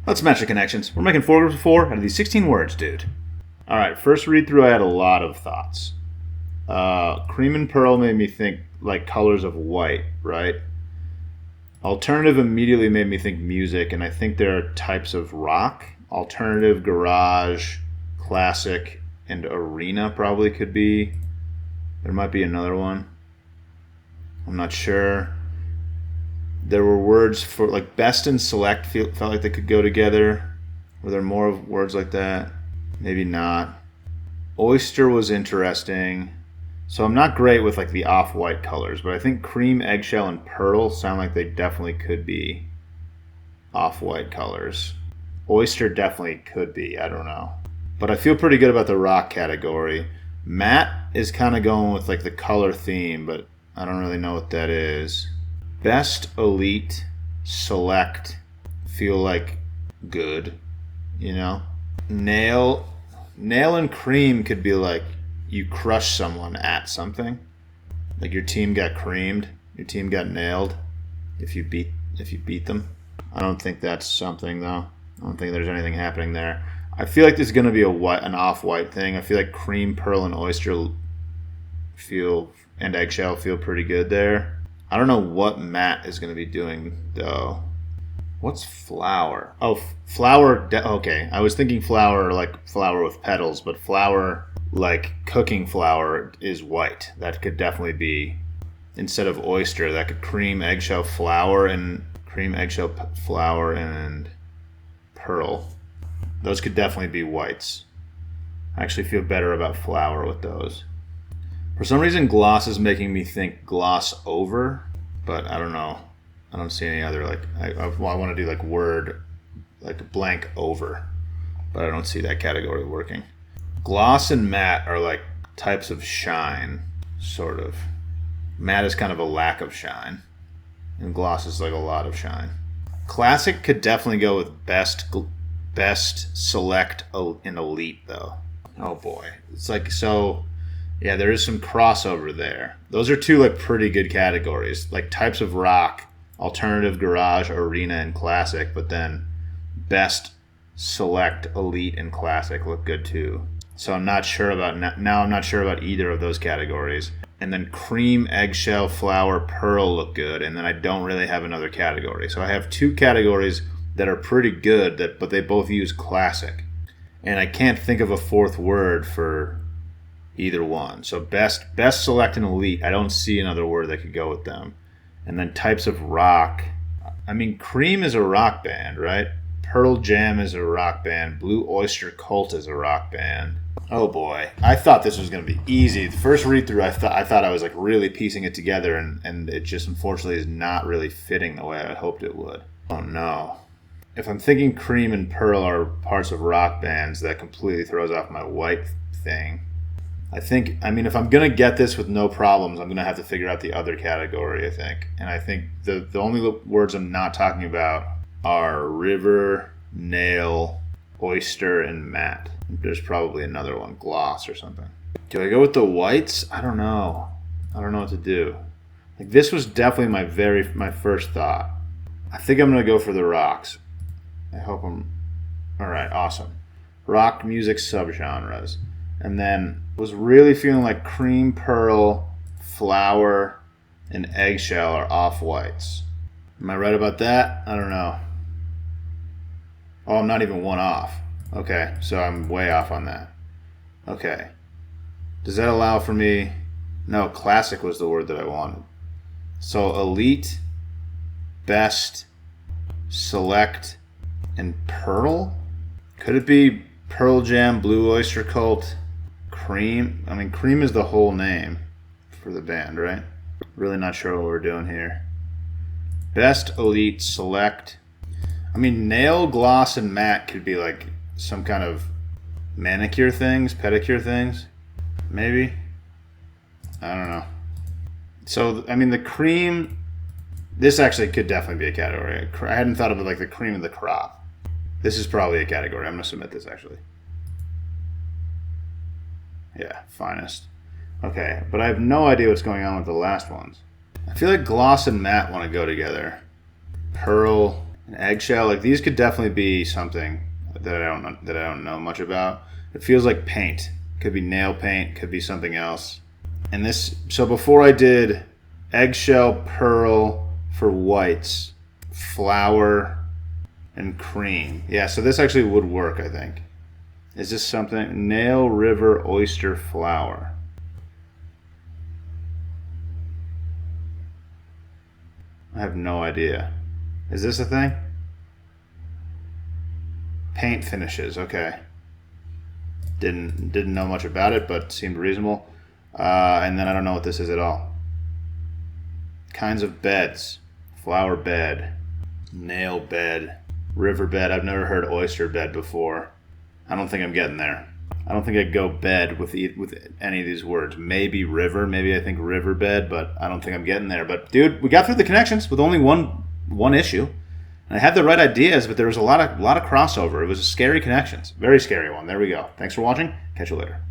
Let's match the connections. We're making 4 groups of 4 out of these 16 words, dude. Alright, first read through I had a lot of thoughts. Cream and pearl made me think like colors of white, right? Alternative immediately made me think music, and I think there are types of rock. Alternative, garage, classic, and arena probably could be. There might be another one. I'm not sure. There were words for like best and select felt like they could go together. Were there more of words like that? Maybe not. Oyster was interesting. So I'm not great with like the off-white colors, but I think cream, eggshell, and pearl sound like they definitely could be off-white colors. Oyster definitely could be, I don't know. But I feel pretty good about the rock category. Matte is kind of going with like the color theme, but I don't really know what that is. Best, elite, select feel like good, you know? Nail and cream could be like you crush someone at something. Like your team got creamed, your team got nailed if you beat them. I don't think that's something though. I don't think there's anything happening there. I feel like this is going to be an off-white thing. I feel like cream, pearl, and oyster and eggshell feel pretty good there. I don't know what Matt is going to be doing, though. What's flower? Oh, flower. Okay, I was thinking flower like flower with petals, but flower like cooking flour is white. That could definitely be, instead of oyster, that could cream, eggshell, flour, and pearl. Those could definitely be whites. I actually feel better about flower with those. For some reason, gloss is making me think gloss over, but I don't know. I don't see any other, like, I want to do like word, like blank over, but I don't see that category working. Gloss and matte are like types of shine, sort of. Matte is kind of a lack of shine, and gloss is like a lot of shine. Classic could definitely go with best, select, and elite, though. Oh boy. It's like, so... Yeah, there is some crossover there. Those are two like pretty good categories, like types of rock, alternative, garage, arena, and classic. But then best, select, elite, and classic look good too. So I'm not sure about now. I'm not sure about either of those categories. And then cream, eggshell, flower, pearl look good. And then I don't really have another category. So I have two categories that are pretty good, but they both use classic. And I can't think of a fourth word for either one. So best, select, and elite. I don't see another word that could go with them. And then types of rock. I mean, Cream is a rock band, right? Pearl Jam is a rock band. Blue Oyster Cult is a rock band. Oh boy, I thought this was going to be easy. The first read through, I thought I was like really piecing it together, and it just unfortunately is not really fitting the way I hoped it would. Oh no. If I'm thinking Cream and Pearl are parts of rock bands, that completely throws off my white thing. If I'm going to get this with no problems, I'm going to have to figure out the other category, I think. And I think the only words I'm not talking about are river, nail, oyster, and matte. There's probably another one, gloss or something. Do I go with the whites? I don't know. I don't know what to do. Like, this was definitely my first thought. I think I'm going to go for the rocks. I hope I'm... All right, awesome. Rock music subgenres. And then was really feeling like cream, pearl, flower, and eggshell are off-whites. Am I right about that? I don't know. Oh, I'm not even one off. Okay, so I'm way off on that. Okay. Does that allow for me... No, classic was the word that I wanted. So elite, best, select, and pearl? Could it be Pearl Jam, Blue Oyster Cult, Cream? I mean, Cream is the whole name for the band, right? Really not sure what we're doing here. Best, elite, select. I mean, nail, gloss, and matte could be like some kind of manicure things, pedicure things, maybe. I don't know. So, I mean, the cream, this actually could definitely be a category. I hadn't thought of it like the cream of the crop. This is probably a category. I'm going to submit this, actually. Yeah, finest. Okay, but I have no idea what's going on with the last ones. I feel like gloss and matte want to go together. Pearl, An eggshell. Like these could definitely be something that I don't know much about. It feels like paint. Could be nail paint. Could be something else. And this. So before I did eggshell, pearl for whites, flour, and cream. Yeah. So this actually would work, I think. Is this something? Nail, river, oyster, flour. I have no idea. Is this a thing? Paint finishes. Okay. Didn't know much about it, but seemed reasonable. And then I don't know what this is at all. Kinds of beds. Flower bed. Nail bed. River bed. I've never heard oyster bed before. I don't think I'm getting there. I don't think I'd go bed with any of these words. Maybe river. Maybe I think river bed, but I don't think I'm getting there. But dude, we got through the connections with only one issue. And I had the right ideas, but there was a lot of crossover. It was a scary connections. Very scary one. There we go. Thanks for watching. Catch you later.